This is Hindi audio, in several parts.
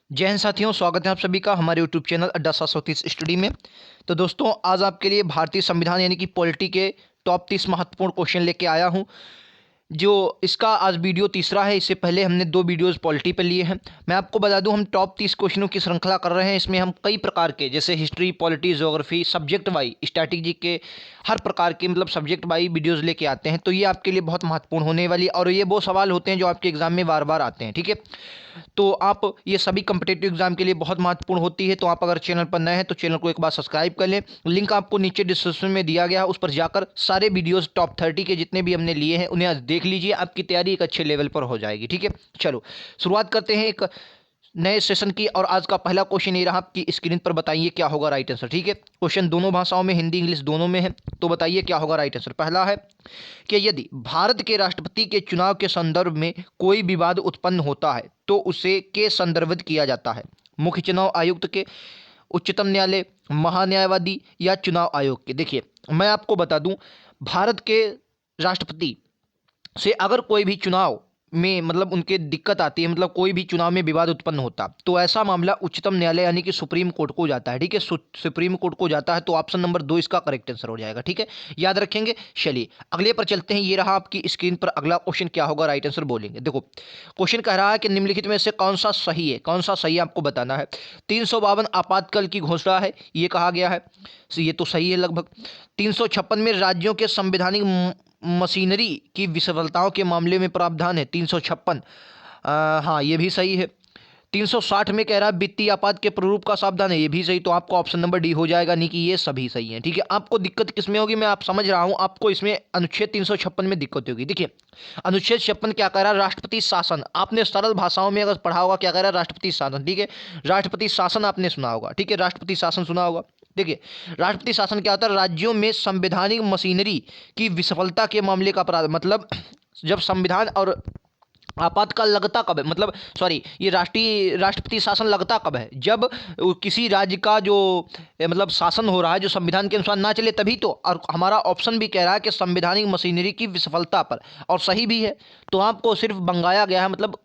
जय हिंद साथियों, स्वागत है आप सभी का हमारे यूट्यूब चैनल अड्डा 730 स्टडी में। तो दोस्तों, आज आपके लिए भारतीय संविधान यानी कि पॉलिटी के टॉप 30 महत्वपूर्ण क्वेश्चन लेके आया हूं। जो इसका आज वीडियो तीसरा है। इससे पहले हमने 2 वीडियोस पॉलिटी पे लिए हैं। मैं आपको बता दूं, हम टॉप 30 क्वेश्चनों की श्रृंखला कर रहे हैं। इसमें हम कई प्रकार के, जैसे history, polity, geography, subject wise, strategy के हर प्रकार के मतलब सब्जेक्ट वाई वीडियोस लेके आते हैं। तो ये आपके लिए बहुत महत्वपूर्ण होने वाली, और ये वो सवाल होते हैं जो आपके एग्जाम में बार बार आते हैं। ठीक है, तो आप ये सभी कंपिटेटिव एग्जाम के लिए बहुत महत्वपूर्ण होती है। तो आप अगर चैनल पर नए हैं तो चैनल को एक बार सब्सक्राइब कर लें। लिंक आपको नीचे डिस्क्रिप्शन में दिया गया है, उस पर जाकर सारे वीडियोस टॉप 30 के जितने भी हमने लिए हैं उन्हें देख लीजिए। आपकी तैयारी एक अच्छे लेवल पर हो जाएगी। ठीक है, चलो शुरुआत करते हैं एक नए सेशन की। और आज का पहला क्वेश्चन ये रहा, आपकी स्क्रीन पर बताइए क्या होगा राइट आंसर। ठीक है, क्वेश्चन दोनों भाषाओं में, हिंदी इंग्लिश दोनों में है। तो बताइए क्या होगा राइट आंसर। पहला है कि यदि भारत के राष्ट्रपति के चुनाव के संदर्भ में कोई विवाद उत्पन्न होता है तो उसे के संदर्भित किया जाता है? मुख्य चुनाव आयुक्त के, उच्चतम न्यायालय, महान्यायवादी या चुनाव आयोग के? देखिए, मैं आपको बता दूं, भारत के राष्ट्रपति से अगर कोई भी चुनाव में मतलब उनके दिक्कत आती है, मतलब कोई भी चुनाव में विवाद उत्पन्न होता, तो ऐसा मामला उच्चतम न्यायालय यानी कि सुप्रीम कोर्ट को जाता है। ठीक है, सुप्रीम कोर्ट को जाता है। तो ऑप्शन नंबर 2 इसका करेक्ट आंसर हो जाएगा। ठीक है, याद रखेंगे। चलिए अगले पर चलते हैं। ये रहा आपकी स्क्रीन पर अगला क्वेश्चन, क्या होगा राइट आंसर बोलेंगे। देखो, क्वेश्चन कह रहा है कि निम्नलिखित में से कौन सा सही है, कौन सा सही है आपको बताना है। 352 आपातकाल की घोषणा है, ये कहा गया है, ये तो सही है लगभग। 356 में राज्यों के संवैधानिक मशीनरी की विफलताओं के मामले में प्रावधान है, 356। हाँ, ये भी सही है। 360 में कह रहा है वित्तीय आपात के प्रारूप का सावधान है, ये भी सही। तो आपको ऑप्शन नंबर डी हो जाएगा, नहीं कि ये सभी सही हैं। ठीक है, आपको दिक्कत किसमें होगी, मैं आप समझ रहा हूं। आपको इसमें अनुच्छेद 356 में दिक्कत होगी। देखिए, अनुच्छेद 56 क्या कह रहा है, राष्ट्रपति शासन। आपने सरल भाषाओं में अगर पढ़ा होगा, क्या कह रहा है, राष्ट्रपति शासन। ठीक है, राष्ट्रपति शासन आपने सुना होगा। ठीक है, राष्ट्रपति शासन सुना होगा। देखिए, राष्ट्रपति शासन क्या होता है, राज्यों में संवैधानिक मशीनरी की विफलता के मामले का अपराध। मतलब जब संविधान और आपातकाल लगता कब है, मतलब सॉरी, ये राष्ट्रपति शासन लगता कब है, जब किसी राज्य का जो मतलब शासन हो रहा है जो संविधान के अनुसार ना चले, तभी तो। और हमारा ऑप्शन भी कह रहा है कि संवैधानिक मशीनरी की विफलता पर, और सही भी है। तो आपको सिर्फ बंगाया गया है, मतलब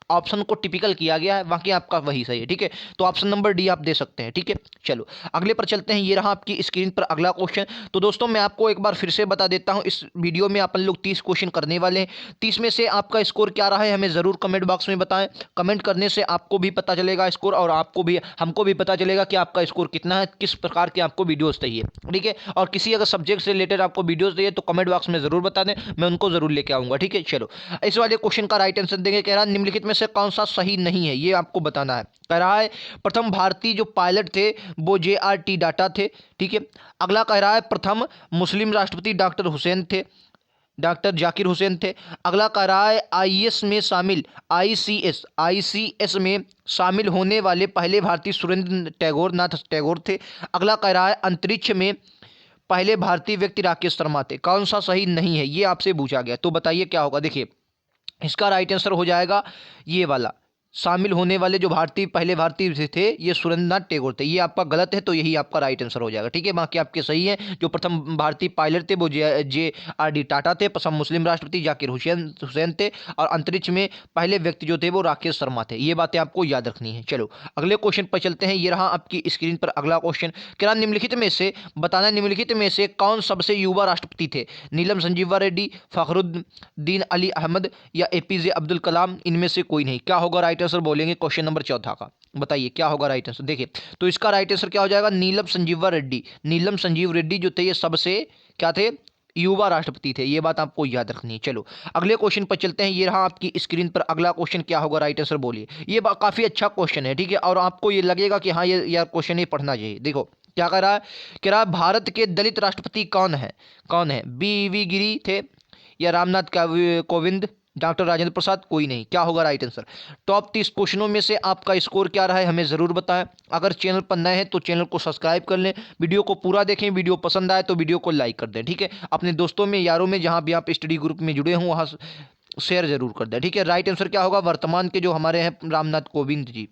ऑप्शन को टिपिकल किया गया है, बाकी आपका वही सही है। ठीक है, तो ऑप्शन नंबर डी आप दे सकते हैं। ठीक है, चलो अगले पर चलते हैं। ये रहा आपकी स्क्रीन पर अगला क्वेश्चन। तो दोस्तों, मैं आपको एक बार फिर से बता देता हूं, इस वीडियो में अपन लोग 30 क्वेश्चन करने वाले हैं। 30 में से आपका स्कोर क्या रहा है हमें ज़रूर कमेंट बॉक्स में बताएं। कमेंट करने से आपको भी पता चलेगा स्कोर, और आपको भी, हमको भी पता चलेगा कि आपका स्कोर कितना है, किस प्रकार के आपको वीडियोज़ चाहिए। ठीक है, और किसी अगर सब्जेक्ट से रिलेटेड आपको वीडियोज़ चाहिए तो कमेंट बॉक्स में ज़रूर बता दें, मैं उनको ज़रूर लेके आऊँगा। ठीक है, चलो इस वाले क्वेश्चन का राइट आंसर देंगे। कह रहा है निम्नलिखित में से कौन सा सही नहीं है, ये आपको बताना है। कह रहा है प्रथम भारतीय जो पायलट थे वो JRT टाटा थे। ठीक है, अगला कह रहा है प्रथम मुस्लिम राष्ट्रपति डॉक्टर हुसैन थे, डॉक्टर जाकिर हुसैन थे। अगला कह रहा है IS में शामिल, ICS में शामिल होने वाले पहले भारतीय सुरेंद्र टैगोर नाथ टैगोर थे। अगला कह रहा है अंतरिक्ष में पहले भारतीय व्यक्ति राकेश शर्मा थे। कौन सा सही नहीं है, ये आपसे पूछा गया, तो बताइए क्या होगा। देखिए, इसका राइट आंसर हो जाएगा ये वाला, शामिल होने वाले जो भारतीय पहले भारतीय थे ये सुरेंद्रनाथ टैगोर थे। ये आपका गलत है, तो यही आपका राइट आंसर हो जाएगा। ठीक है, बाकी आपके सही हैं। जो प्रथम भारतीय पायलट थे वो JRD टाटा थे। प्रथम मुस्लिम राष्ट्रपति जाकिर हुसैन थे। और अंतरिक्ष में पहले व्यक्ति जो थे वो राकेश शर्मा थे। ये बातें आपको याद रखनी है। चलो अगले क्वेश्चन पर चलते हैं। ये रहा आपकी स्क्रीन पर अगला क्वेश्चन। क्या निम्नलिखित में से बताना, निम्नलिखित में से कौन सबसे युवा राष्ट्रपति थे? नीलम संजीवा रेड्डी, फखरुद्दीन अली अहमद या APJ अब्दुल कलाम? इनमें से कोई नहीं। क्या होगा राइट आंसर बोलेंगे क्वेश्चन नंबर 14 का। बताइए क्या होगा राइट आंसर। देखिए, तो इसका राइट आंसर क्या हो जाएगा, नीलम संजीवा रेड्डी। नीलम संजीव रेड्डी जो थे ये सबसे क्या थे, युवा राष्ट्रपति थे। ये बात आपको याद रखनी है। चलो अगले क्वेश्चन पर चलते हैं। ये रहा आपकी स्क्रीन पर अगला क्वेश्चन। क्या होगा राइट आंसर बोलिए। ये काफी अच्छा क्वेश्चन है। ठीक है, और आपको ये लगेगा कि हाँ ये यार क्वेश्चन ही पढ़ना चाहिए। देखो क्या कर रहा है, कह रहा है भारत के दलित राष्ट्रपति कौन है, कौन है? BV गिरी थे या रामनाथ कोविंद, डॉक्टर राजेंद्र प्रसाद? कोई नहीं। क्या होगा राइट आंसर। टॉप 30 क्वेश्चनों में से आपका स्कोर क्या रहा है हमें ज़रूर बताएं। अगर चैनल पर नए हैं तो चैनल को सब्सक्राइब कर लें, वीडियो को पूरा देखें, वीडियो पसंद आए तो वीडियो को लाइक कर दें। ठीक है, अपने दोस्तों में, यारों में, जहां भी आप स्टडी ग्रुप में जुड़े हों वहां शेयर जरूर कर दें। ठीक है, राइट आंसर क्या होगा, वर्तमान के जो हमारे हैं रामनाथ कोविंद जी,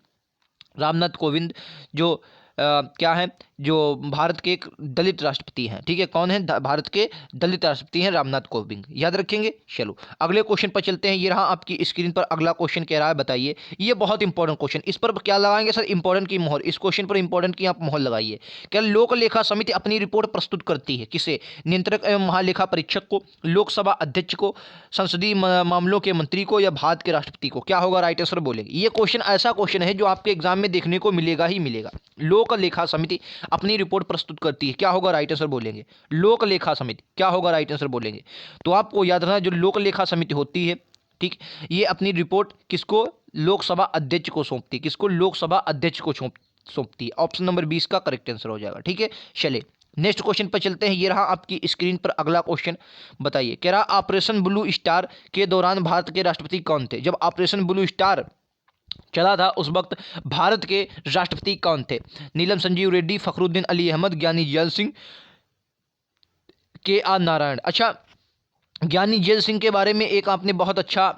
रामनाथ कोविंद जो क्या है, जो भारत के एक दलित राष्ट्रपति हैं। ठीक है, कौन है? भारत के दलित राष्ट्रपति हैं रामनाथ कोविंद। याद रखेंगे। चलो अगले क्वेश्चन पर चलते हैं। ये रहा आपकी स्क्रीन पर अगला क्वेश्चन कह रहा है, बताइए, ये बहुत इंपॉर्टेंट क्वेश्चन, इस पर क्या लगाएंगे सर? इंपॉर्टेंट की मोहर। इस क्वेश्चन पर इंपॉर्टेंट की आप मोहर लगाइए। क्या लोक लेखा समिति अपनी रिपोर्ट प्रस्तुत करती है? किसे? नियंत्रक एवं महालेखा परीक्षक को, लोकसभा अध्यक्ष को, संसदीय मामलों के मंत्री को, या भारत के राष्ट्रपति को? क्या होगा राइट आंसर बोलेंगे। ये क्वेश्चन ऐसा क्वेश्चन है जो आपके एग्जाम में देखने को मिलेगा ही मिलेगा। लोक लेखा समिति अपनी रिपोर्ट प्रस्तुत करती है, क्या होगा राइट आंसर बोलेंगे। लोक लेखा समिति, क्या होगा राइट आंसर बोलेंगे। तो आपको याद रखना, जो लोक लेखा समिति होती है, ठीक, ये अपनी रिपोर्ट किसको? लोकसभा अध्यक्ष को सौंपती है। किसको? लोकसभा अध्यक्ष को सौंपती है। ऑप्शन नंबर 20 का करेक्ट आंसर हो जाएगा। ठीक है, चले नेक्स्ट क्वेश्चन पर चलते हैं। ये रहा आपकी स्क्रीन पर अगला क्वेश्चन, बताइए, कह रहा ऑपरेशन ब्लू स्टार के दौरान भारत के राष्ट्रपति कौन थे? जब ऑपरेशन ब्लू स्टार चला था उस वक्त भारत के राष्ट्रपति कौन थे? नीलम संजीव रेड्डी, फखरुद्दीन अली अहमद, ज्ञानी जैल सिंह, के आर नारायण। अच्छा, ज्ञानी जैल सिंह के बारे में एक आपने बहुत अच्छा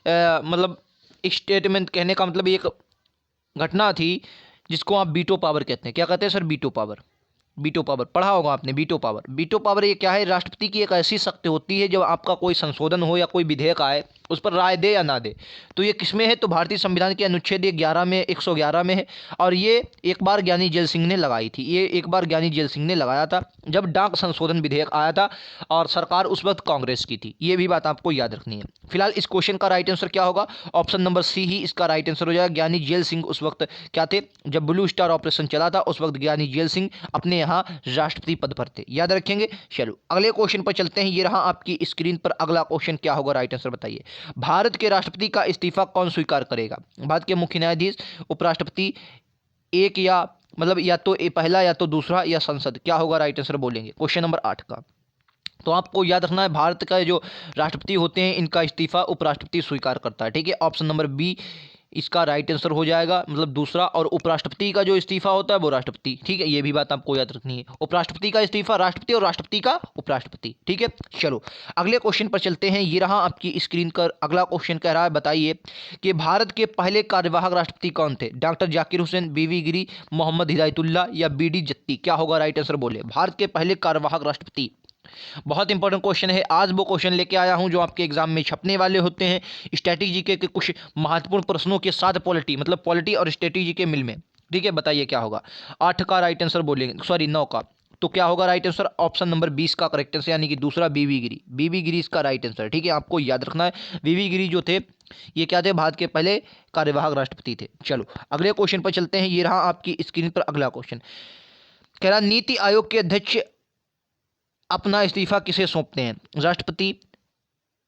मतलब स्टेटमेंट, कहने का मतलब एक घटना थी जिसको आप बीटो पावर कहते हैं। क्या कहते हैं सर? बीटो पावर। बीटो पावर पढ़ा होगा आपने, बीटो पावर। बीटो पावर ये क्या है? राष्ट्रपति की एक ऐसी शक्ति होती है जब आपका कोई संशोधन हो या कोई विधेयक आए, उस पर राय दे या ना दे। तो ये किसमें है? तो भारतीय संविधान के अनुच्छेद 11 में, 111 में है। और ये एक बार ज्ञानी जैल सिंह ने लगाई थी। ये एक बार ज्ञानी जैल सिंह ने लगाया था जब डाक संशोधन विधेयक आया था, और सरकार उस वक्त कांग्रेस की थी। ये भी बात आपको याद रखनी है। फिलहाल इस क्वेश्चन का राइट आंसर क्या होगा? ऑप्शन नंबर सी ही इसका राइट आंसर हो जाएगा। ज्ञानी जैल सिंह उस वक्त क्या थे? जब ब्लू स्टार ऑपरेशन चला था उस वक्त ज्ञानी जैल सिंह अपने यहाँ राष्ट्रपति पद पर थे। याद रखेंगे। चलो अगले क्वेश्चन पर चलते हैं। ये रहा आपकी स्क्रीन पर अगला क्वेश्चन, क्या होगा राइट आंसर बताइए। भारत के राष्ट्रपति का इस्तीफा कौन स्वीकार करेगा? भारत के मुख्य न्यायाधीश, उपराष्ट्रपति, एक या मतलब या तो पहला या तो दूसरा, या संसद? क्या होगा राइट आंसर बोलेंगे क्वेश्चन नंबर 8 का। तो आपको याद रखना है, भारत का जो राष्ट्रपति होते हैं इनका इस्तीफा उपराष्ट्रपति स्वीकार करता है। ठीक है, ऑप्शन नंबर बी इसका राइट आंसर हो जाएगा, मतलब दूसरा। और उपराष्ट्रपति का जो इस्तीफा होता है वो राष्ट्रपति। ठीक है, ये भी बात आपको याद रखनी है। उपराष्ट्रपति का इस्तीफा राष्ट्रपति और राष्ट्रपति का उपराष्ट्रपति। ठीक है, चलो अगले क्वेश्चन पर चलते हैं। ये रहा आपकी स्क्रीन पर अगला क्वेश्चन, कह रहा है, बताइए कि भारत के पहले कार्यवाहक राष्ट्रपति कौन थे? डॉक्टर जाकिर हुसैन, बीवी गिरी, मोहम्मद हिदायतुल्लाह, या बीडी जत्ती? क्या होगा राइट आंसर बोले। भारत के पहले कार्यवाहक राष्ट्रपति, बहुत इंपॉर्टेंट क्वेश्चन है। आज वो क्वेश्चन लेके आया हूं जो आपके एग्जाम में छपने वाले होते हैं, स्ट्रैटेजी के कुछ महत्वपूर्ण प्रश्नों के साथ पॉलिटी, मतलब पॉलिटी और स्ट्रैटेजी के मिल में। ठीक है, बताइए क्या होगा। 8 का राइट आंसर बोलेंगे, सॉरी 9 का। तो क्या होगा राइट आंसर? ऑप्शन नंबर 20 का करेक्ट आंसर, यानी कि दूसरा, बीवी गिरी। बीवी गिरी इसका राइट आंसर। ठीक है, आपको याद रखना है, बीवी गिरी जो थे ये क्या थे? भारत के पहले कार्यवाहक राष्ट्रपति थे। चलो अगले क्वेश्चन पर चलते हैं। ये रहा आपकी स्क्रीन पर अगला क्वेश्चन, कह रहा नीति आयोग के अध्यक्ष अपना इस्तीफा किसे सौंपते हैं? राष्ट्रपति,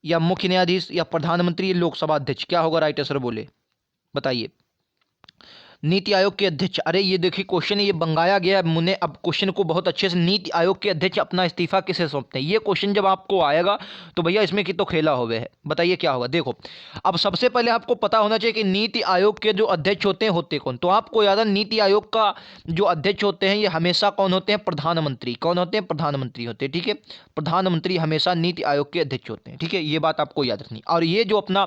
या मुख्य न्यायाधीश, या प्रधानमंत्री, या लोकसभा अध्यक्ष? क्या होगा राइट आंसर बोले, बताइए। नीति आयोग के अध्यक्ष, अरे ये देखिए क्वेश्चन ये बंगाया गया है मुझे। अब क्वेश्चन को बहुत अच्छे से, नीति आयोग के अध्यक्ष अपना इस्तीफा किसे सौंपते हैं, ये क्वेश्चन जब आपको आएगा तो भैया इसमें की तो खेला हुए है। बताइए क्या होगा। देखो अब सबसे पहले आपको पता होना चाहिए कि नीति आयोग के जो अध्यक्ष होते कौन। तो आपको याद है नीति आयोग का जो अध्यक्ष होते हैं ये हमेशा कौन होते हैं? प्रधानमंत्री। कौन होते हैं? प्रधानमंत्री होते हैं। ठीक है, प्रधानमंत्री हमेशा नीति आयोग के अध्यक्ष होते हैं। ठीक है, ये बात आपको याद रखनी। और ये जो अपना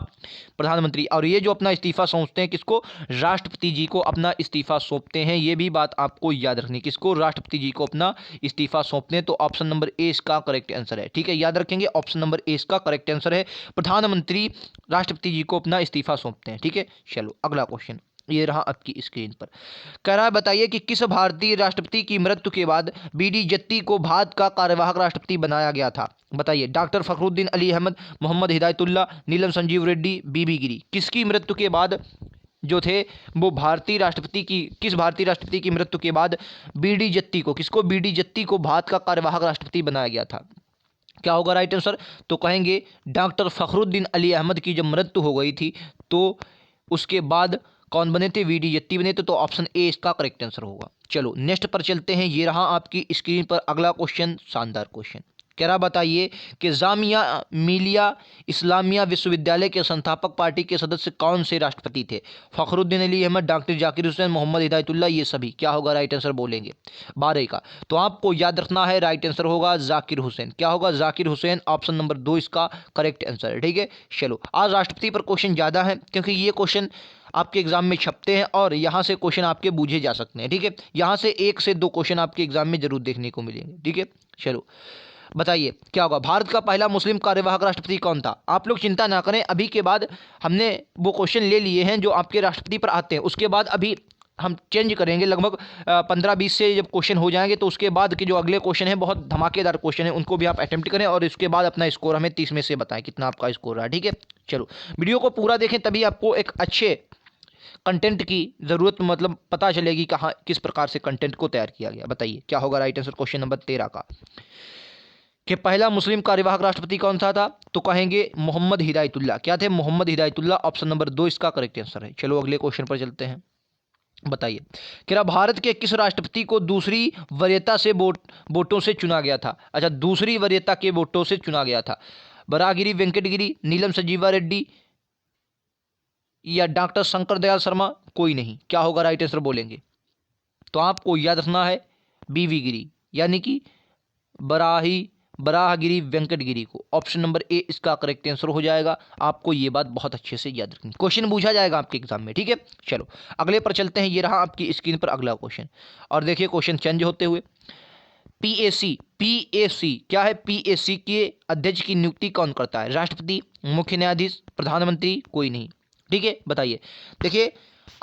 प्रधानमंत्री, और ये जो अपना इस्तीफा सौंपते हैं किसको? राष्ट्रपति जी को अपना इस्तीफा सौंपते हैं। ये भी बात आपको याद रखनी, किसको? राष्ट्रपति जी को अपना इस्तीफा सौंपते हैं। तो ऑप्शन नंबर ए इसका करेक्ट आंसर है। ठीक है, याद रखेंगे, ऑप्शन नंबर ए इसका करेक्ट आंसर है। प्रधानमंत्री राष्ट्रपति जी को अपना इस्तीफा सौंपते हैं। ठीक है, चलो अगला क्वेश्चन, ये रहा आपकी स्क्रीन पर, कह रहा है बताइए कि किस भारतीय राष्ट्रपति की मृत्यु के बाद बीडी जत्ती को भारत का कार्यवाहक राष्ट्रपति बनाया गया था? बताइए। डॉक्टर फखरुद्दीन अली अहमद, मोहम्मद हिदायतुल्लाह, नीलम संजीव रेड्डी, बीबी गिरी? किसकी मृत्यु के बाद जो थे वो भारतीय राष्ट्रपति की, किस भारतीय राष्ट्रपति की मृत्यु के बाद बीडी जत्ती को, किसको? बीडी जत्ती को भारत का कार्यवाहक राष्ट्रपति बनाया गया था? क्या होगा राइट आंसर? तो कहेंगे डॉक्टर फखरुद्दीन अली अहमद की जब मृत्यु हो गई थी तो उसके बाद कौन बने थे? वीडी जत्ती बने थे। तो ऑप्शन ए इसका करेक्ट आंसर होगा। चलो नेक्स्ट पर चलते हैं। ये रहा आपकी स्क्रीन पर अगला क्वेश्चन, शानदार क्वेश्चन, कह रहा बताइए कि जामिया मिलिया इस्लामिया विश्वविद्यालय के संस्थापक पार्टी के सदस्य कौन से राष्ट्रपति थे? फखरुद्दीन अली अहमद, डॉक्टर जाकिर हुसैन, मोहम्मद हिदायतुल्लाह, ये सभी? क्या होगा राइट आंसर बोलेंगे 12 का। तो आपको याद रखना है राइट आंसर होगा जाकिर हुसैन। क्या होगा? जाकिर हुसैन, ऑप्शन नंबर 2 इसका करेक्ट आंसर है। ठीक है, चलो आज राष्ट्रपति पर क्वेश्चन ज़्यादा है क्योंकि ये क्वेश्चन आपके एग्जाम में छपते हैं और यहाँ से क्वेश्चन आपके पूछे जा सकते हैं। ठीक है, यहाँ से 1 से 2 क्वेश्चन आपके एग्जाम में जरूर देखने को मिलेंगे। ठीक है, चलो बताइए क्या होगा। भारत का पहला मुस्लिम कार्यवाहक राष्ट्रपति कौन था? आप लोग चिंता ना करें, अभी के बाद हमने वो क्वेश्चन ले लिए हैं जो आपके राष्ट्रपति पर आते हैं, उसके बाद अभी हम चेंज करेंगे। लगभग 15-20 से जब क्वेश्चन हो जाएंगे तो उसके बाद के जो अगले क्वेश्चन हैं बहुत धमाकेदार क्वेश्चन हैं, उनको भी आप अटेम्प्ट करें और इसके बाद अपना स्कोर हमें 30 में से बताएं कितना आपका स्कोर रहा। ठीक है, चलो वीडियो को पूरा देखें, तभी आपको एक अच्छे कंटेंट की ज़रूरत मतलब पता चलेगी कहाँ किस प्रकार से कंटेंट को तैयार किया गया। बताइए क्या होगा राइट आंसर क्वेश्चन नंबर 13 का, कि पहला मुस्लिम कार्यवाहक राष्ट्रपति कौन सा था? तो कहेंगे मोहम्मद हिदायतुल्लाह। क्या थे? मोहम्मद हिदायतुल्लाह। ऑप्शन नंबर 2 इसका करेक्ट आंसर है। चलो अगले क्वेश्चन पर चलते हैं। बताइए क्या भारत के किस राष्ट्रपति को दूसरी वरीयता से वोटों से चुना गया था? अच्छा, दूसरी वरीयता के वोटों से चुना गया था। वराहगिरी वेंकटगिरी, नीलम संजीवा रेड्डी या डॉक्टर शंकर दयाल शर्मा? कोई नहीं। क्या होगा राइट आंसर बोलेंगे तो आपको याद रखना है बीवी गिरी, यानी कि वराहगिरी वेंकटगिरी को। ऑप्शन नंबर ए इसका करेक्ट आंसर हो जाएगा। आपको ये बात बहुत अच्छे से याद रखनी, क्वेश्चन पूछा जाएगा आपके एग्जाम में। ठीक है, चलो अगले पर चलते हैं। ये रहा आपकी स्क्रीन पर अगला क्वेश्चन, और देखिए क्वेश्चन चेंज होते हुए। पीएसी क्या है? पीएसी के अध्यक्ष की नियुक्ति कौन करता है? राष्ट्रपति, मुख्य न्यायाधीश, प्रधानमंत्री? कोई नहीं। ठीक है, बताइए। देखिए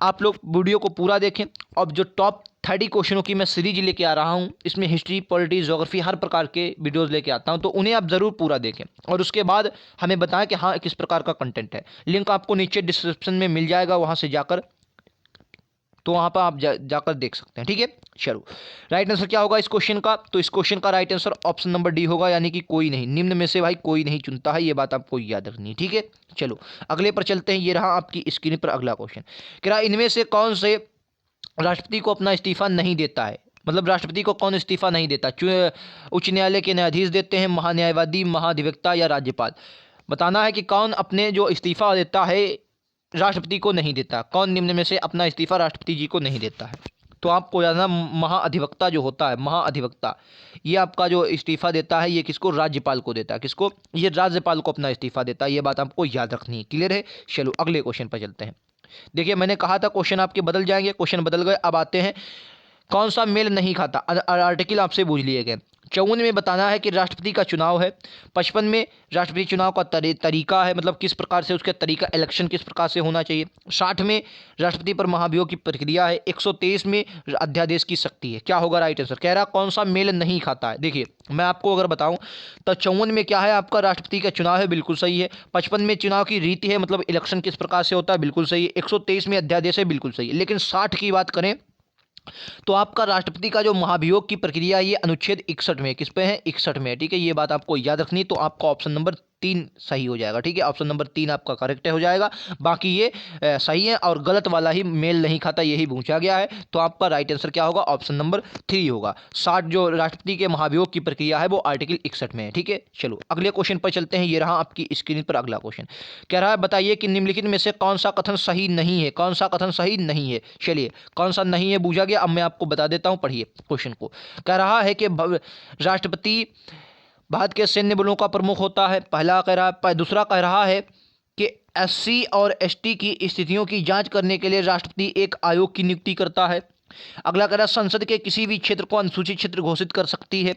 आप लोग वीडियो को पूरा देखें। अब जो टॉप 30 क्वेश्चनों की मैं सीरीज लेके आ रहा हूं, इसमें हिस्ट्री, पॉलिटी, ज्योग्राफी हर प्रकार के वीडियोस लेके आता हूं, तो उन्हें आप ज़रूर पूरा देखें और उसके बाद हमें बताएं कि हाँ किस प्रकार का कंटेंट है। लिंक आपको नीचे डिस्क्रिप्शन में मिल जाएगा, वहां से जाकर तो वहां पर आप जाकर देख सकते हैं। ठीक है, चलो राइट आंसर क्या होगा इस क्वेश्चन का? तो इस क्वेश्चन का right answer option number D होगा, यानी कि कोई नहीं। निम्न में से भाई कोई नहीं चुनता है, ये बात आपको याद रखनी है। ठीक है, चलो अगले पर चलते हैं। ये रहा आपकी स्क्रीन पर अगला क्वेश्चन। क्या इनमें से कौन से राष्ट्रपति को अपना इस्तीफा नहीं देता है? मतलब राष्ट्रपति को कौन इस्तीफा नहीं देता? उच्च न्यायालय के न्यायाधीश देते हैं, महान्यायवादी, महाधिवक्ता या राज्यपाल? बताना है कि कौन अपने जो इस्तीफा देता है राष्ट्रपति को नहीं देता। कौन निम्न में से अपना इस्तीफा राष्ट्रपति जी को नहीं देता है? तो आपको जानना, महाअधिवक्ता जो होता है, महाअधिवक्ता, ये आपका जो इस्तीफा देता है ये किसको? राज्यपाल को देता है। किसको? ये राज्यपाल को अपना इस्तीफा देता है। ये बात आपको याद रखनी है। क्लियर है? चलो अगले क्वेश्चन पर चलते हैं। देखिए मैंने कहा था क्वेश्चन आपके बदल जाएंगे, क्वेश्चन बदल गए। अब आते हैं कौन सा मेल नहीं खाता? आर्टिकल आपसे पूछ लिए गए। 54 में बताना है कि राष्ट्रपति का चुनाव है। 55 में राष्ट्रपति चुनाव का तरीका है, मतलब किस प्रकार से उसका तरीका, इलेक्शन किस प्रकार से होना चाहिए। 60 में राष्ट्रपति पर महाभियोग की प्रक्रिया है। 123 में अध्यादेश की शक्ति है। क्या होगा राइट आंसर? कह रहा कौन सा मेल नहीं खाता है। देखिए मैं आपको अगर बताऊं तो 54 में क्या है आपका? राष्ट्रपति का चुनाव है, बिल्कुल सही है। 55 में चुनाव की रीति है, मतलब इलेक्शन किस प्रकार से होता है, बिल्कुल सही है। 123 में अध्यादेश है, बिल्कुल सही है। लेकिन 60 की बात करें तो आपका राष्ट्रपति का जो महाभियोग की प्रक्रिया है ये अनुच्छेद 61 में, किस पे है? 61 में। ठीक है, ये बात आपको याद रखनी। तो आपका ऑप्शन नंबर 3 सही हो जाएगा। ठीक है, ऑप्शन नंबर 3 आपका करेक्ट हो जाएगा। बाकी ये सही है और गलत वाला ही मेल नहीं खाता, यही पूछा गया है। तो आपका राइट आंसर क्या होगा? ऑप्शन नंबर 3 होगा। 60 जो राष्ट्रपति के महाभियोग की प्रक्रिया है वो आर्टिकल 61 में है। ठीक है, चलो अगले क्वेश्चन पर चलते हैं। ये रहा आपकी स्क्रीन पर अगला क्वेश्चन। कह रहा है बताइए कि निम्नलिखित में से कौन सा कथन सही नहीं है? कौन सा कथन सही नहीं है? चलिए कौन सा नहीं है पूछा गया, अब मैं आपको बता देता हूं, पढ़िए क्वेश्चन को। कह रहा है कि राष्ट्रपति भारत के सैन्य बलों का प्रमुख होता है, पहला कह रहा है। दूसरा कह रहा है कि एससी और एसटी की स्थितियों की जांच करने के लिए राष्ट्रपति एक आयोग की नियुक्ति करता है। अगला कह रहा है संसद के किसी भी क्षेत्र को अनुसूचित क्षेत्र घोषित कर सकती है।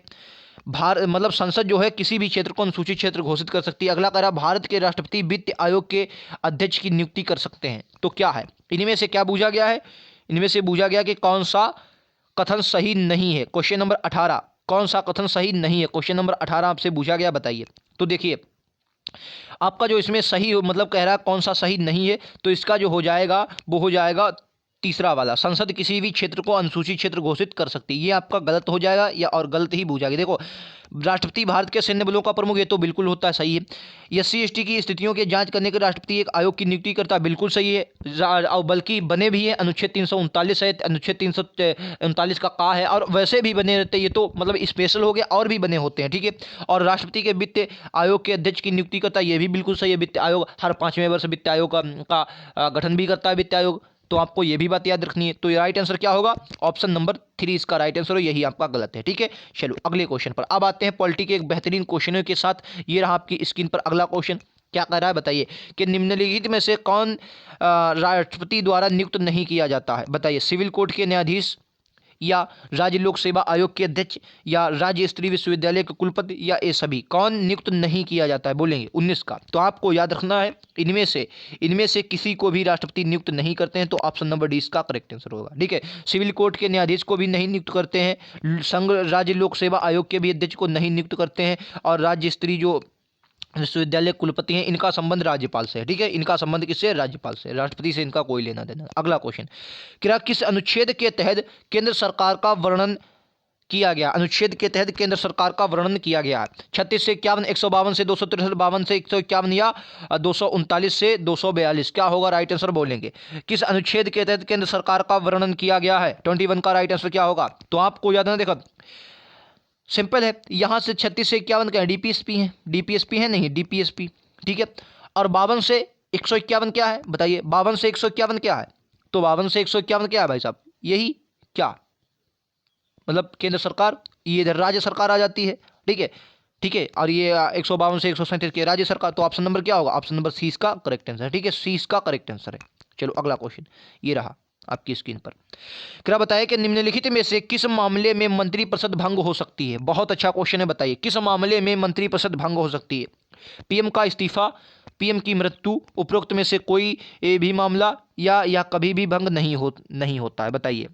मतलब संसद जो है किसी भी क्षेत्र को अनुसूचित क्षेत्र घोषित कर सकती है। अगला कह रहा है भारत के राष्ट्रपति वित्त आयोग के अध्यक्ष की नियुक्ति कर सकते हैं। तो क्या है इनमें से? क्या पूछा गया है? इनमें से पूछा गया कि कौन सा कथन सही नहीं है। क्वेश्चन नंबर 18, कौन सा कथन सही नहीं है? क्वेश्चन नंबर 18 आपसे पूछा गया, बताइए। तो देखिए आपका जो इसमें सही मतलब कह रहा है कौन सा सही नहीं है, तो इसका जो हो जाएगा वो हो जाएगा तीसरा वाला, संसद किसी भी क्षेत्र को अनुसूचित क्षेत्र घोषित कर सकती है। ये आपका गलत हो जाएगा या और गलत ही पूछा गया। देखो राष्ट्रपति भारत के सैन्य बलों का प्रमुख, ये तो बिल्कुल होता है, सही है। एससी एसटी की स्थितियों की जांच करने के राष्ट्रपति एक आयोग की नियुक्ति करता है, बिल्कुल सही है। और बल्कि बने भी है, अनुच्छेद 339 है, अनुच्छेद 339 का कहा है, और वैसे भी बने रहते हैं, ये तो मतलब स्पेशल हो गया, और भी बने होते हैं। ठीक है, और राष्ट्रपति के वित्त आयोग के अध्यक्ष की नियुक्ति करता है, ये भी बिल्कुल सही है। वित्त आयोग हर 5वें वर्ष वित्त आयोग का गठन भी करता है वित्त आयोग, तो आपको ये भी बात याद रखनी है। तो ये राइट आंसर क्या होगा? ऑप्शन नंबर 3 इसका राइट आंसर हो, यही आपका गलत है। ठीक है, चलो अगले क्वेश्चन पर अब आते हैं। पॉलिटी के एक बेहतरीन क्वेश्चनों के साथ। ये रहा आपकी स्क्रीन पर अगला क्वेश्चन। क्या कह रहा है बताइए कि निम्नलिखित में से कौन राष्ट्रपति द्वारा नियुक्त नहीं किया जाता है? बताइए, सिविल कोर्ट के न्यायाधीश, या राज्य लोक सेवा आयोग के अध्यक्ष, या राज्य स्तरीय विश्वविद्यालय के कुलपति, या ये सभी? कौन नियुक्त नहीं किया जाता है बोलेंगे 19 का। तो आपको याद रखना है इनमें से किसी को भी राष्ट्रपति नियुक्त नहीं करते हैं, तो ऑप्शन नंबर डी इसका करेक्ट आंसर होगा। ठीक है, सिविल कोर्ट के न्यायाधीश को भी नहीं नियुक्त करते हैं, संघ राज्य लोक सेवा आयोग के भी अध्यक्ष को नहीं नियुक्त करते हैं, और राज्य स्तरीय जो विश्वविद्यालय कुलपति हैं इनका संबंध राज्यपाल से है। ठीक है, इनका संबंध किससे? राज्यपाल से, राष्ट्रपति से इनका कोई लेना देना। अगला क्वेश्चन, क्या किस अनुच्छेद के तहत केंद्र सरकार का वर्णन किया गया? अनुच्छेद के तहत केंद्र सरकार का वर्णन किया गया है। 36 से 51, 152 से 263, 52 से 151, या 239 से 242? क्या होगा राइट आंसर बोलेंगे? किस अनुच्छेद के तहत केंद्र सरकार का वर्णन किया गया है? 21 का राइट आंसर क्या होगा? तो आपको याद है, देखो सिंपल है, यहां से 36 से 51 क्या है? डीपीएसपी है, डीपीएसपी है नहीं, डीपीएसपी। ठीक है, और 52 से 151 क्या है? बताइए, 52 से 151 क्या है? तो 52 से 151 क्या है भाई साहब? यही क्या मतलब केंद्र सरकार, ये इधर राज्य सरकार आ जाती है। ठीक है, ठीक है, और ये 152 से 137 के राज्य सरकार। तो ऑप्शन नंबर क्या होगा? ऑप्शन नंबर सी इसका करेक्ट आंसर है। ठीक है, सी इसका करेक्ट आंसर है। चलो अगला क्वेश्चन ये रहा आपकी स्क्रीन पर। क्या बताइए कि निम्नलिखित में से किस मामले में मंत्रिपरिषद भंग हो सकती है? बहुत अच्छा क्वेश्चन है, बताइए किस मामले में मंत्रिपरिषद भंग हो सकती है? पीएम का इस्तीफा, पीएम की मृत्यु, उपरोक्त में से कोई भी मामला, या कभी भी भंग नहीं होता है? बताइए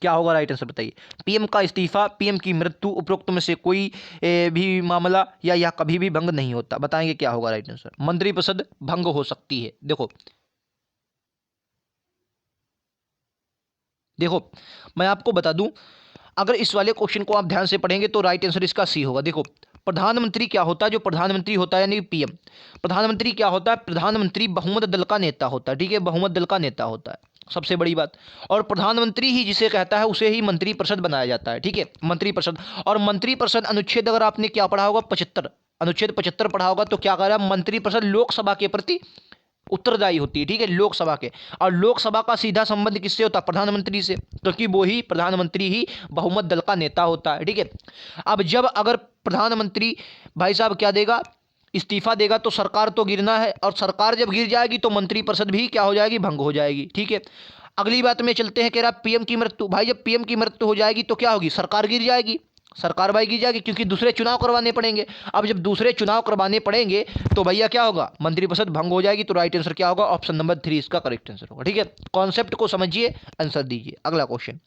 क्या होगा राइट आंसर बताइए। पीएम का इस्तीफा, पीएम की मृत्यु, उपरोक्त में से कोई भी मामला, या कभी भी भंग नहीं होता? बताएंगे क्या होगा राइट आंसर। मंत्रिपरिषद भंग हो सकती है। देखो मैं आपको बता दूं, अगर इस वाले क्वेश्चन को आप ध्यान से पढ़ेंगे तो राइट आंसर इसका सी होगा। देखो प्रधानमंत्री क्या होता है? जो प्रधानमंत्री होता है यानी पीएम, प्रधानमंत्री क्या होता है? प्रधानमंत्री बहुमत दल का नेता होता है। ठीक है, बहुमत दल का नेता होता है, सबसे बड़ी बात। और प्रधानमंत्री ही जिसे कहता है उसे ही मंत्रिपरिषद बनाया जाता है। ठीक है, मंत्रिपरिषद। और मंत्रिपरिषद अनुच्छेद अगर आपने क्या पढ़ा होगा? 75, अनुच्छेद 75 पढ़ा होगा। तो क्या कह रहा है? मंत्रिपरिषद लोकसभा के प्रति उत्तरदायी होती है। ठीक है, लोकसभा के, और लोकसभा का सीधा संबंध किससे होता है? प्रधानमंत्री से, क्योंकि वो ही प्रधानमंत्री ही बहुमत दल का नेता होता है। ठीक है, अब जब अगर प्रधानमंत्री भाई साहब क्या देगा? इस्तीफा देगा, तो सरकार तो गिरना है, और सरकार जब गिर जाएगी तो मंत्रिपरिषद भी क्या हो जाएगी? भंग हो जाएगी। ठीक है, अगली बात में चलते हैं, कह रहा पीएम की मृत्यु। भाई जब पीएम की मृत्यु हो जाएगी तो क्या होगी? सरकार गिर जाएगी, सरकार भाई गिर जाएगी, क्योंकि दूसरे चुनाव करवाने पड़ेंगे। अब जब दूसरे चुनाव करवाने पड़ेंगे तो भैया क्या होगा? मंत्रिपरिषद भंग हो जाएगी। तो राइट आंसर क्या होगा? ऑप्शन नंबर 3 इसका करेक्ट आंसर होगा। ठीक है, कॉन्सेप्ट को समझिए, आंसर दीजिए। अगला क्वेश्चन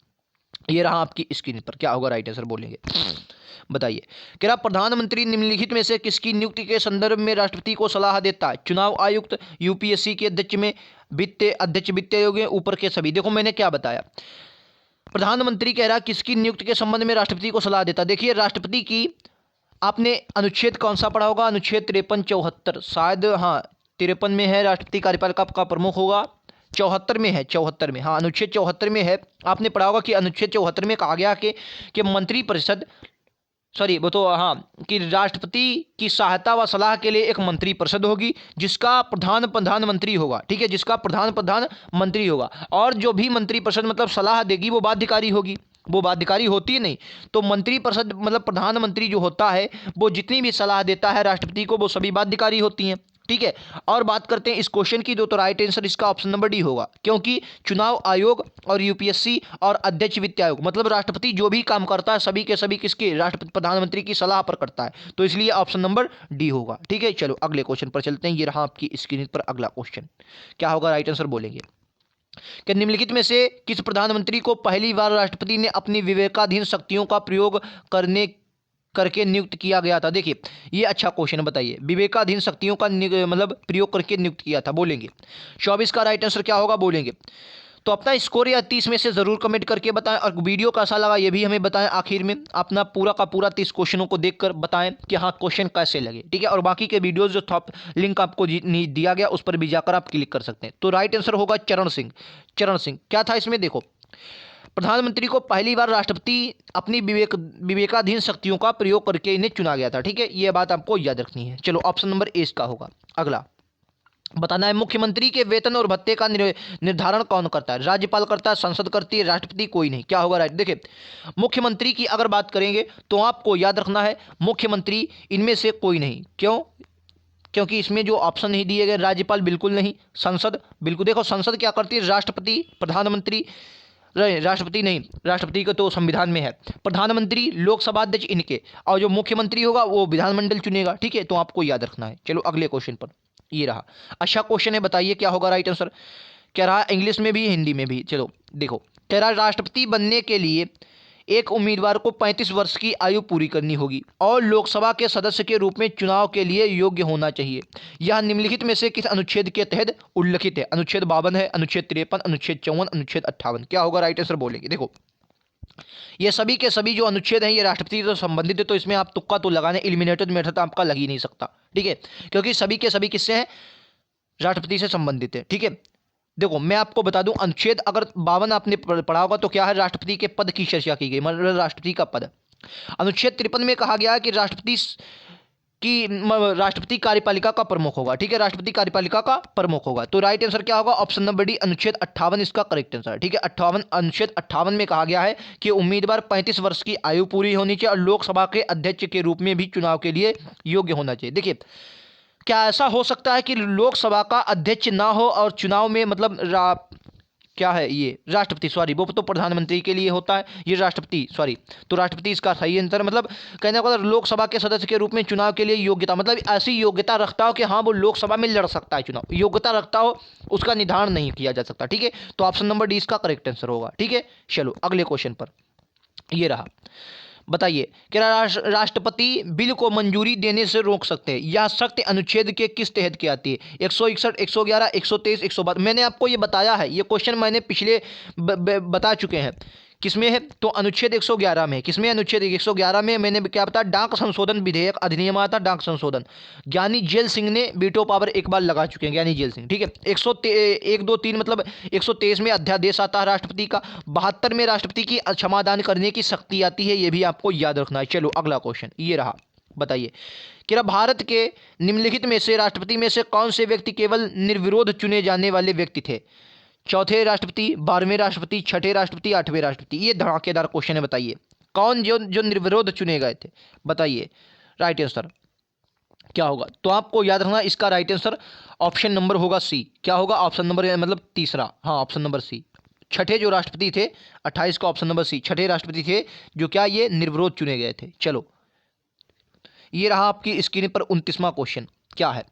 ये रहा आपकी स्क्रीन पर, क्या होगा राइट आंसर बोलेंगे? बताइए, क्या प्रधानमंत्री निम्नलिखित में से किसकी नियुक्ति के संदर्भ में राष्ट्रपति को सलाह देता है? चुनाव आयुक्त, यूपीएससी के अध्यक्ष में, वित्त आयोग में, ऊपर के सभी? देखो मैंने क्या बताया, प्रधानमंत्री कह रहा किसकी नियुक्ति के संबंध में राष्ट्रपति को सलाह देता। देखिए राष्ट्रपति की आपने अनुच्छेद कौन सा पढ़ा होगा? अनुच्छेद 53 74 शायद, हाँ 53 में है, राष्ट्रपति कार्यपालिका का प्रमुख होगा। 74 में है, 74 में, हाँ अनुच्छेद 74 में है। आपने पढ़ा होगा कि अनुच्छेद 74 में कहा गया कि मंत्रिपरिषद, सॉरी वो तो हाँ, कि राष्ट्रपति की सहायता व सलाह के लिए एक मंत्रिपरिषद होगी जिसका प्रधानमंत्री होगा। ठीक है, जिसका प्रधानमंत्री होगा, और जो भी मंत्रिपरिषद मतलब सलाह देगी वो बाध्यकारी होगी, वो बाध्यकारी होती है नहीं। तो मंत्रिपरिषद मतलब प्रधानमंत्री जो होता है वो जितनी भी सलाह देता है राष्ट्रपति को वो सभी बाध्यकारी होती हैं। ठीक है, और बात करते हैं इस क्वेश्चन की, तो राइट आंसर इसका ऑप्शन नंबर डी होगा, क्योंकि चुनाव आयोग और यूपीएससी और अध्यक्ष वित्त आयोग मतलब राष्ट्रपति जो भी काम करता है सभी के सभी किसके? राष्ट्रपति प्रधानमंत्री की सलाह पर करता है, तो इसलिए ऑप्शन नंबर डी होगा। ठीक है, चलो अगले क्वेश्चन पर चलते हैं। ये रहा आपकी स्क्रीन पर अगला क्वेश्चन, क्या होगा राइट आंसर बोलेंगे? कि निम्नलिखित में से किस प्रधानमंत्री को पहली बार राष्ट्रपति ने अपनी विवेकाधीन शक्तियों का प्रयोग करके नियुक्त किया गया था? देखिए ये अच्छा क्वेश्चन, बताइए विवेकाधीन शक्तियों का मतलब प्रयोग करके नियुक्त किया था बोलेंगे। 24 का राइट आंसर क्या होगा बोलेंगे? तो अपना स्कोर या 30 में से ज़रूर कमेंट करके बताएं, और वीडियो कैसा लगा ये भी हमें बताएं। आखिर में अपना पूरा का पूरा 30 क्वेश्चनों को देखकर बताएं कि हाँ क्वेश्चन कैसे लगे। ठीक है, और बाकी के वीडियोस जो टॉप लिंक आपको दिया गया उस पर भी जाकर आप क्लिक कर सकते हैं। तो राइट आंसर होगा चरण सिंह। चरण सिंह क्या था इसमें? देखो प्रधानमंत्री को पहली बार राष्ट्रपति अपनी विवेकाधीन शक्तियों का प्रयोग करके इन्हें चुना गया था। ठीक है, ये बात आपको याद रखनी है। चलो ऑप्शन नंबर ए का होगा। अगला बताना है, मुख्यमंत्री के वेतन और भत्ते का निर्धारण कौन करता है? राज्यपाल करता है, संसद करती है, राष्ट्रपति कोई नहीं? क्या होगा राइट? देखिए मुख्यमंत्री की अगर बात करेंगे तो आपको याद रखना है मुख्यमंत्री इनमें से कोई नहीं। क्यों? क्योंकि इसमें जो ऑप्शन नहीं दिए गए, राज्यपाल बिल्कुल नहीं, संसद बिल्कुल। देखो संसद क्या करती है, राष्ट्रपति, प्रधानमंत्री, राष्ट्रपति नहीं, राष्ट्रपति का तो संविधान में है, प्रधानमंत्री, लोकसभा अध्यक्ष इनके, और जो मुख्यमंत्री होगा वो विधानमंडल चुनेगा, ठीक है। तो आपको याद रखना है। चलो अगले क्वेश्चन पर, ये रहा। अच्छा क्वेश्चन है, बताइए क्या होगा राइट आंसर। कह रहा इंग्लिश में भी हिंदी में भी। चलो देखो, कह रहा राष्ट्रपति बनने के लिए एक उम्मीदवार को 35 वर्ष की आयु पूरी करनी होगी और लोकसभा के सदस्य के रूप में चुनाव के लिए योग्य होना चाहिए। यह निम्नलिखित में से किस अनुच्छेद के तहत उल्लिखित है। अनुच्छेद 52 है, अनुच्छेद 53, अनुच्छेद 54, अनुच्छेद 58। क्या होगा राइट आंसर बोलेंगे। देखो ये सभी के सभी जो अनुच्छेद हैं ये राष्ट्रपति से संबंधित है, तो इसमें आप तुक्का तो लगाने, एलिमिनेटेड मेथड आपका लग ही नहीं सकता, ठीक है, क्योंकि सभी के सभी किससे हैं, राष्ट्रपति से संबंधित है, ठीक है। देखो मैं आपको बता दूं, अनुच्छेद अगर 52 आपने पढ़ा होगा तो क्या है, राष्ट्रपति के पद की चर्चा की गई, मतलब राष्ट्रपति का पद। अनुच्छेद 53 में कहा गया है कि राष्ट्रपति कार्यपालिका का प्रमुख होगा, ठीक है, राष्ट्रपति कार्यपालिका का प्रमुख होगा। तो राइट आंसर क्या होगा, ऑप्शन नंबर डी, अनुच्छेद 58 इसका करेक्ट आंसर है, ठीक है। 58, अनुच्छेद 58 में कहा गया है कि उम्मीदवार 35 वर्ष की आयु पूरी होनी चाहिए और लोकसभा के अध्यक्ष के रूप में भी चुनाव के लिए योग्य होना चाहिए। देखिए क्या ऐसा हो सकता है कि लोकसभा का अध्यक्ष ना हो और चुनाव में, मतलब क्या है ये, राष्ट्रपति, सॉरी वो तो प्रधानमंत्री के लिए होता है, ये राष्ट्रपति, सॉरी, तो राष्ट्रपति इसका सही आंसर। मतलब कहने का लोकसभा के सदस्य के रूप में चुनाव के लिए योग्यता, मतलब ऐसी योग्यता रखता हो कि हाँ वो लोकसभा में लड़ सकता है चुनाव, योग्यता रखता हो, उसका निर्धारण नहीं किया जा सकता, ठीक है। तो ऑप्शन नंबर डी इसका करेक्ट आंसर होगा, ठीक है। चलो अगले क्वेश्चन पर, ये रहा। बताइए कि राष्ट्रपति बिल को मंजूरी देने से रोक सकते हैं, यह सख्त अनुच्छेद के किस तहत की आती है। 161, 111, 123, 112। मैंने आपको ये बताया है, ये क्वेश्चन मैंने पिछले बता चुके हैं। किसमें है, तो अनुच्छेद 111 में। किसमें, अनुच्छेद 111 में। मैंने क्या बताया, डाक संशोधन विधेयक अधिनियम आता, डाक संशोधन, ज्ञानी जेल सिंह ने वीटो पावर एक बार लगा चुके हैं, ज्ञानी जेल सिंह, ठीक है। 1 2 3 मतलब 123 में अध्यादेश आता है राष्ट्रपति का। 72 में राष्ट्रपति की क्षमादान करने की शक्ति आती है, ये भी आपको याद रखना है। चलो अगला क्वेश्चन ये रहा। बताइए कि भारत के निम्नलिखित में से राष्ट्रपति में से कौन से व्यक्ति केवल निर्विरोध चुने जाने वाले व्यक्ति थे। चौथे राष्ट्रपति, 12वें राष्ट्रपति, छठे राष्ट्रपति, 8वें राष्ट्रपति। ये धमाकेदार क्वेश्चन है, बताइए कौन जो निर्विरोध चुने गए थे, बताइए राइट आंसर क्या होगा। तो आपको याद रखना इसका राइट आंसर ऑप्शन नंबर होगा सी। क्या होगा, ऑप्शन नंबर मतलब तीसरा, हाँ ऑप्शन नंबर सी। छठे जो राष्ट्रपति थे, 28 का ऑप्शन नंबर सी, छठे राष्ट्रपति थे जो क्या ये निर्विरोध चुने गए थे। चलो ये रहा आपकी स्क्रीन पर 29वां क्वेश्चन। क्या है,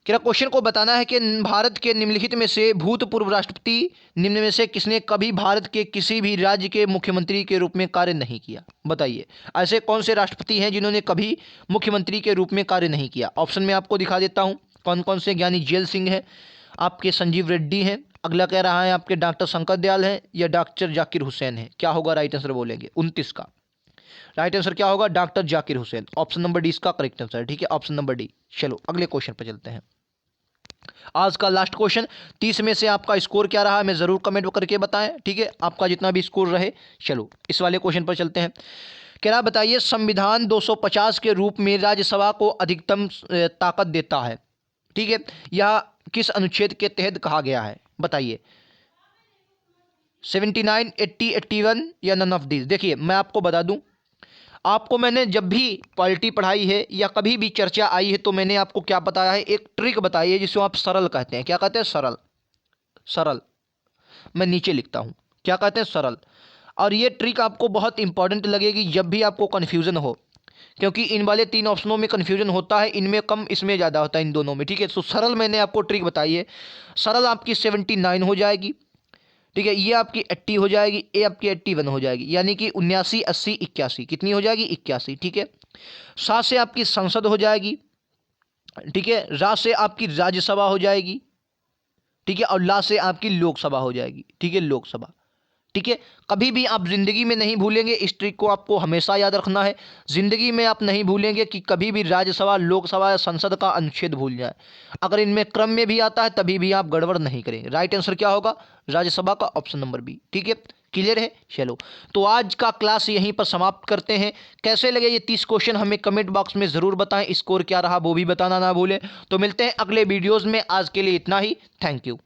क्या क्वेश्चन को बताना है कि भारत के निम्नलिखित में से भूतपूर्व राष्ट्रपति निम्न में से किसने कभी भारत के किसी भी राज्य के मुख्यमंत्री के रूप में कार्य नहीं किया। बताइए ऐसे कौन से राष्ट्रपति हैं जिन्होंने कभी मुख्यमंत्री के रूप में कार्य नहीं किया। ऑप्शन में आपको दिखा देता हूं कौन कौन से। ज्ञानी जेल सिंह है, आपके संजीव रेड्डी हैं, अगला कह रहा है आपके डॉक्टर शंकर दयाल हैं, या डॉक्टर जाकिर हुसैन है। क्या होगा राइट आंसर बोलेंगे 29 का। राइट आंसर क्या होगा, doctor Zakir Hussain. Option number D इसका करेक्ट आंसर है, ठीक है, ऑप्शन नंबर डी। चलो अगले क्वेश्चन पर चलते हैं। आज का लास्ट क्वेश्चन, 30 में से आपका स्कोर क्या रहा मैं जरूर कमेंट करके बताएं, ठीक है, आपका जितना भी स्कोर रहे। चलो इस वाले क्वेश्चन पर चलते हैं। क्या बताइए, संविधान 250 के रूप में राज्यसभा को अधिकतम ताकत देता है, ठीक है, यह किस अनुच्छेद के तहत कहा गया है। बताइए 79, 80, 81 या नन ऑफ दिस। देखिए मैं आपको बता दूं, आपको मैंने जब भी पॉलिटी पढ़ाई है या कभी भी चर्चा आई है तो मैंने आपको क्या बताया है, एक ट्रिक बताई है जिसको आप सरल कहते हैं। क्या कहते हैं, सरल। सरल मैं नीचे लिखता हूँ, क्या कहते हैं, सरल। और ये ट्रिक आपको बहुत इंपॉर्टेंट लगेगी जब भी आपको कन्फ्यूज़न हो, क्योंकि इन वाले 3 ऑप्शनों में कन्फ्यूजन होता है, इनमें कम इसमें ज़्यादा होता है, इन दोनों में, ठीक है। तो सरल मैंने आपको ट्रिक बताई है। सरल आपकी 79 हो जाएगी, ठीक है, ये आपकी 80 हो जाएगी, ये आपकी 81 हो जाएगी, यानी कि 79, 80, 81 कितनी हो जाएगी, 81, ठीक है। 7 से आपकी संसद हो जाएगी, ठीक है, रा से आपकी राज्यसभा हो जाएगी, ठीक है, और ला से आपकी लोकसभा हो जाएगी, ठीक है, लोकसभा, ठीक है। कभी भी आप ज़िंदगी में नहीं भूलेंगे, इस ट्रिक को आपको हमेशा याद रखना है। ज़िंदगी में आप नहीं भूलेंगे कि कभी भी राज्यसभा, लोकसभा या संसद का अनुच्छेद भूल जाए। अगर इनमें क्रम में भी आता है तभी भी आप गड़बड़ नहीं करेंगे। राइट आंसर क्या होगा, राज्यसभा का ऑप्शन नंबर बी, ठीक है, क्लियर है। चलो तो आज का क्लास यहीं पर समाप्त करते हैं। कैसे लगे ये 30 क्वेश्चन हमें कमेंट बॉक्स में ज़रूर बताएं, स्कोर क्या रहा वो भी बताना ना भूलें। तो मिलते हैं अगले वीडियोज़ में, आज के लिए इतना ही, थैंक यू।